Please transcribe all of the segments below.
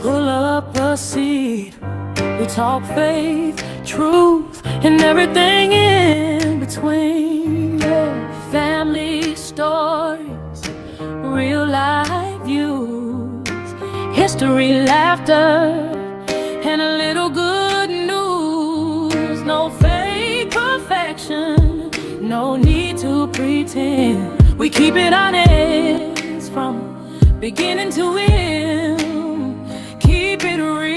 pull up a seat. We talk faith, truth, and everything in between. Yeah. Family stories, real life views, history, laughter, and a little good news. No fake perfection, no need to pretend. We keep it honest from beginning to end. Keep it real.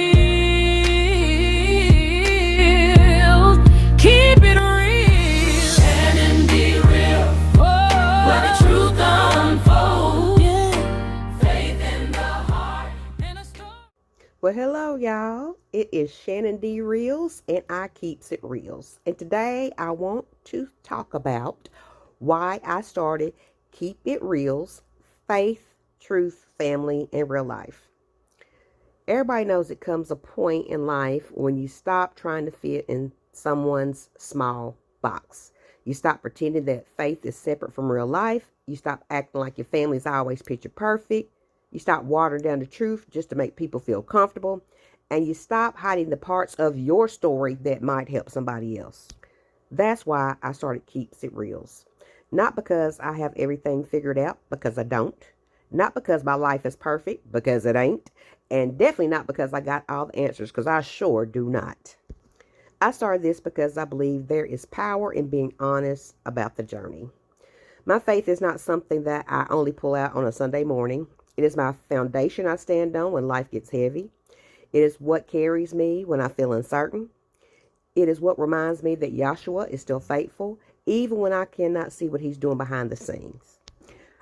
Keep it real. Shannon D real. Where the truth unfolds. Yeah. Faith in the heart and a story. Well, hello, y'all. It is Shannon D Reelz, and I keeps it Reelz. And today I want to talk about why I started Keep It Reelz, Faith, Truth, Family, and Real Life. Everybody knows it comes a point in life when you stop trying to fit in someone's small box. You stop pretending that faith is separate from real life. You stop acting like your family's always picture perfect. You stop watering down the truth just to make people feel comfortable. And you stop hiding the parts of your story that might help somebody else. That's why I started Keeps It Reelz. Not because I have everything figured out, because I don't. Not because my life is perfect, because it ain't. And definitely not because I got all the answers, because I sure do not. I started this because I believe there is power in being honest about the journey. My faith is not something that I only pull out on a Sunday morning. It is my foundation I stand on when life gets heavy. It is what carries me when I feel uncertain. It is what reminds me that Yahshua is still faithful, even when I cannot see what he's doing behind the scenes.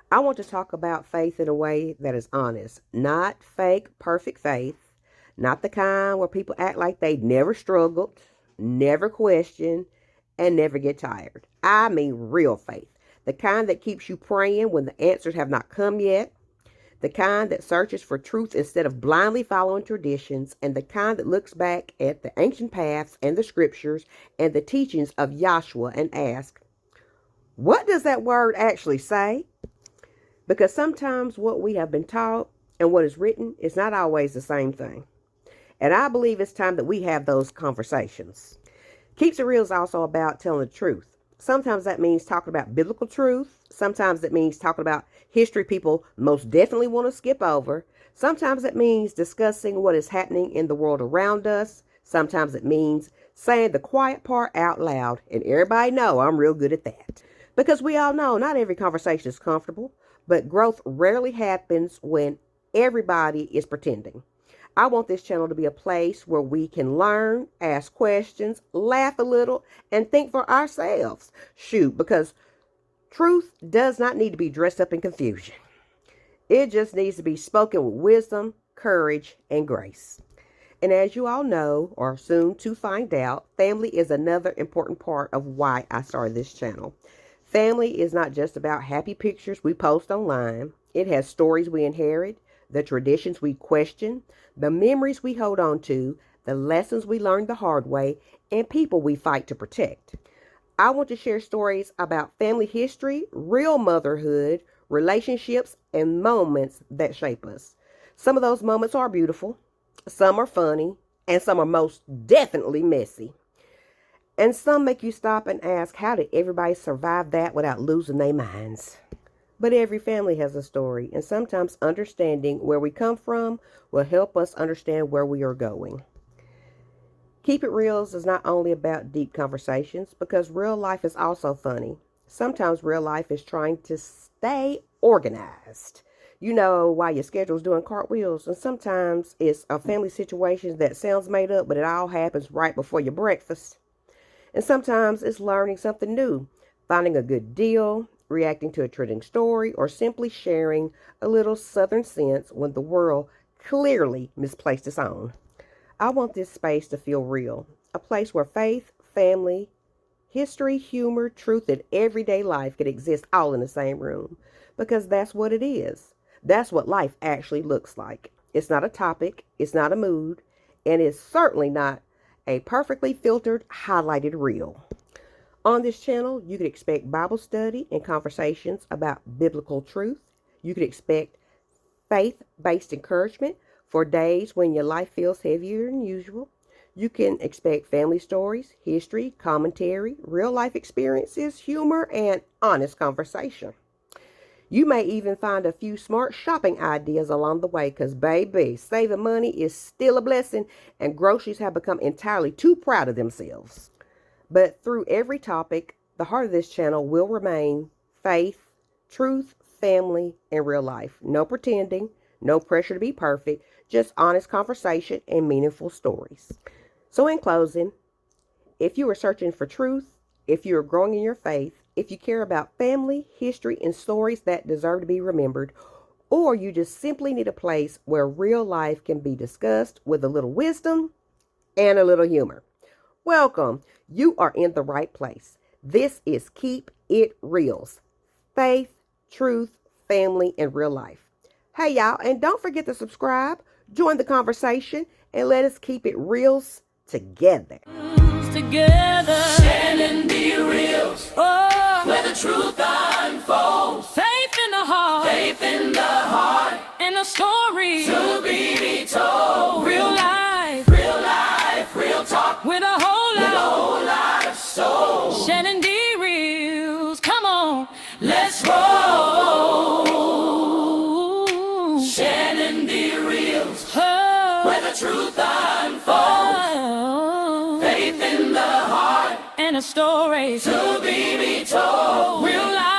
I want to talk about faith in a way that is honest, not fake, perfect faith, not the kind where people act like they never struggled, never questioned, and never get tired. I mean real faith, the kind that keeps you praying when the answers have not come yet, the kind that searches for truth instead of blindly following traditions, and the kind that looks back at the ancient paths and the scriptures and the teachings of Yahshua and asks, what does that word actually say? Because sometimes what we have been taught and what is written is not always the same thing. And I believe it's time that we have those conversations. Keeps It Real is also about telling the truth. Sometimes that means talking about biblical truth. Sometimes it means talking about history people most definitely want to skip over. Sometimes it means discussing what is happening in the world around us. Sometimes it means saying the quiet part out loud. And everybody know I'm real good at that. Because we all know not every conversation is comfortable. But growth rarely happens when everybody is pretending. I want this channel to be a place where we can learn, ask questions, laugh a little, and think for ourselves. Shoot, because truth does not need to be dressed up in confusion. It just needs to be spoken with wisdom, courage, and grace. And as you all know, or soon to find out, family is another important part of why I started this channel. Family is not just about happy pictures we post online. It has stories we inherit, the traditions we question, the memories we hold on to, the lessons we learned the hard way, and people we fight to protect. I want to share stories about family history, real motherhood, relationships, and moments that shape us. Some of those moments are beautiful, some are funny, and some are most definitely messy. And some make you stop and ask, how did everybody survive that without losing their minds? But every family has a story, and sometimes understanding where we come from will help us understand where we are going. Keep It Reelz is not only about deep conversations, because real life is also funny. Sometimes real life is trying to stay organized. You know, while your schedule's doing cartwheels, and sometimes it's a family situation that sounds made up, but it all happens right before your breakfast. And sometimes it's learning something new, finding a good deal, reacting to a trending story, or simply sharing a little Southern sense when the world clearly misplaced its own. I want this space to feel real, a place where faith, family, history, humor, truth, and everyday life can exist all in the same room. Because that's what it is. That's what life actually looks like. It's not a topic, it's not a mood, and it's certainly not a perfectly filtered, highlighted reel. On this channel, you can expect Bible study and conversations about biblical truth. You can expect faith-based encouragement For days when your life feels heavier than usual, you can expect family stories, history, commentary, real life experiences, humor, and honest conversation. You may even find a few smart shopping ideas along the way because, baby, saving money is still a blessing and groceries have become entirely too proud of themselves. But through every topic, the heart of this channel will remain faith, truth, family, and real life. No pretending, no pressure to be perfect, just honest conversation and meaningful stories. So in closing, if you are searching for truth, if you are growing in your faith, if you care about family, history, and stories that deserve to be remembered, or you just simply need a place where real life can be discussed with a little wisdom and a little humor, welcome. You are in the right place. This is Keep It Reelz. Faith, truth, family, and real life. Hey, y'all, and don't forget to subscribe, join the conversation, and let us keep it Reelz together. Together, Shannon D. Reelz. Oh, where the truth unfolds. Faith in the heart, and a story to be told. Real life, real talk, with a whole lot of soul. Shannon D. Reelz, come on, let's roll. Shannon D. Reelz, oh, where the truth unfolds. Faith in the heart, and a story to be told. Real life.